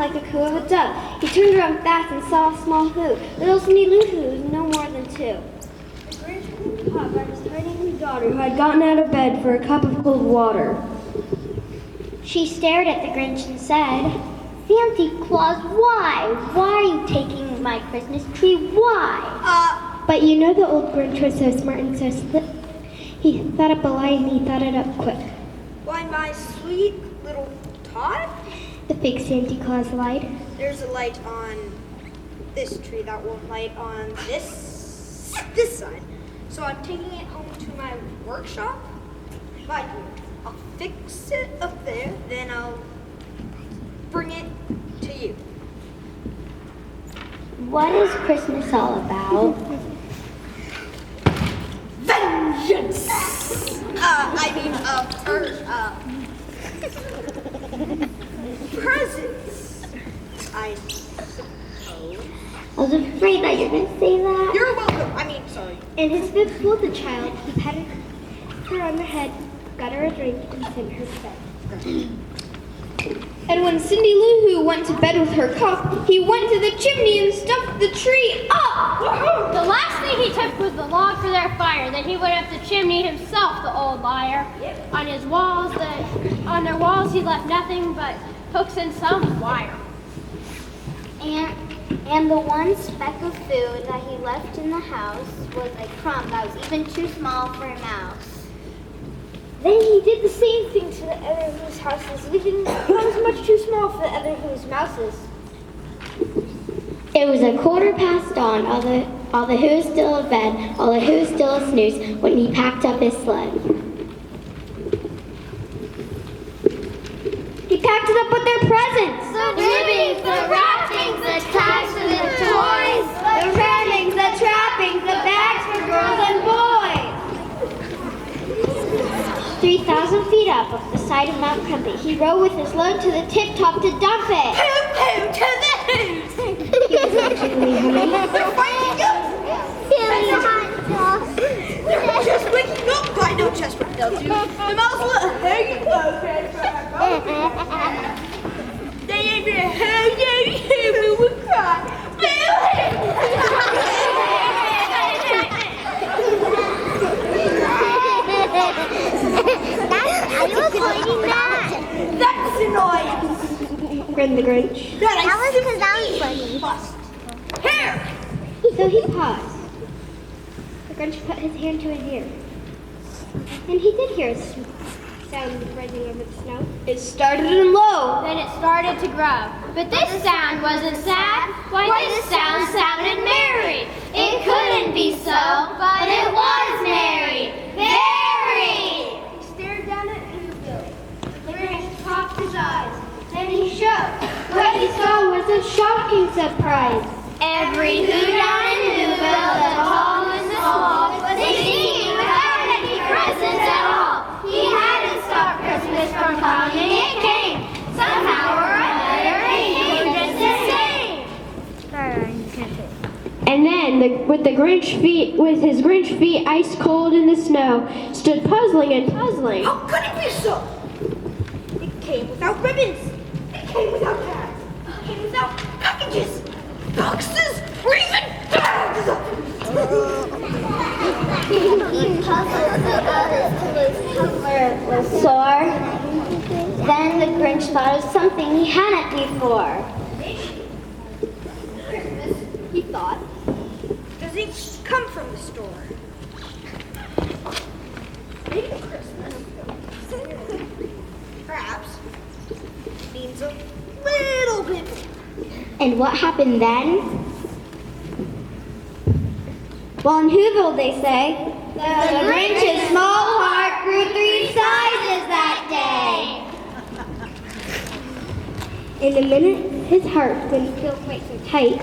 like the coo of a dove. He turned around fast and saw a small Who. Little Cindy Lou Who was no more than 2. The Grinch was caught by his tiny daughter who had gotten out of bed for a cup of cold water. She stared at the Grinch and said, Santa Claus, why? Why are you taking my Christmas tree? Why? But you know the old Grinch was so smart and so slick. He thought up a lie and he thought it up quick. Why, my sweet little tot? The fake Santa Claus lied. There's a light on this tree that won't light on this side. So I'm taking it home to my workshop. Right here. I'll fix it up there, then I'll bring it to you. What is Christmas all about? Vengeance! Presents, I suppose. I was afraid that you were going to say that. You're welcome. Sorry. In his fifth school, the child, he patted her on the head, got her a drink, and sent her to bed. And when Cindy Lou Who went to bed with her cough, he went to the chimney and stuffed the tree up! The last thing he took was the log for their fire. Then he went up the chimney himself, the old liar. On their walls, he left nothing but hooks and some wire. And the one speck of food that he left in the house was a crumb that was even too small for a mouse. Then he did the same thing to the other Who's houses, leaving crumbs much too small for the other Who's mouses. It was 1:15 dawn, all the Who's still in bed, all the Who's still a snooze, when he packed up his sled. He packed it up with their presents. The ribbons, the wrappings, the ties for the toys, The wrappings, the trappings, the bags for girls and boys. 3,000 feet up the side of Mount Crumpet, he rode with his load to the tip top to dump it. Hoo to the hoot! He was actually humming. They're just waking up. I know just what they'll do. The mouse will hang okay They ain't gonna hang we will cry. Are you avoiding that? That's annoying. Grinned the Grinch. That was because that was funny. Here! So he paused. The Grinch put his hand to his ear. And he did hear a sound rising over the snow. It started in low. Then it started to grow. But this sound wasn't sad. Why, this sound sounded merry. It couldn't be so, but it was merry. Very! He stared down at Whoville. The Grinch popped his eyes. Then he shook. What he saw was a shocking surprise. Every who down in Whoville, the hall in the hall, was singing without any presents at all. He hadn't stopped Christmas from coming. It came somehow or another. It came just the same. And then, with his Grinch feet ice cold in the snow, stood puzzling and puzzling. How could it be so? It came without ribbons. It came without tags. It came without packages, boxes, or even bags. He puzzled so bad as to lose color was sore. Then the Grinch thought of something he hadn't before. Christmas, he thought, doesn't come from the store. Maybe Christmas, perhaps, means a little bit more. And what happened then? Well, in Whoville they say, the Grinch's small heart grew 3 sizes that day. In a minute, his heart didn't feel quite so tight.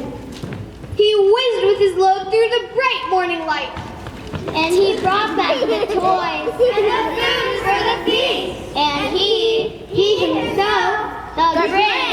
He whizzed with his load through the bright morning light. And he brought back the toys and the food for the feast. And he himself, the Grinch,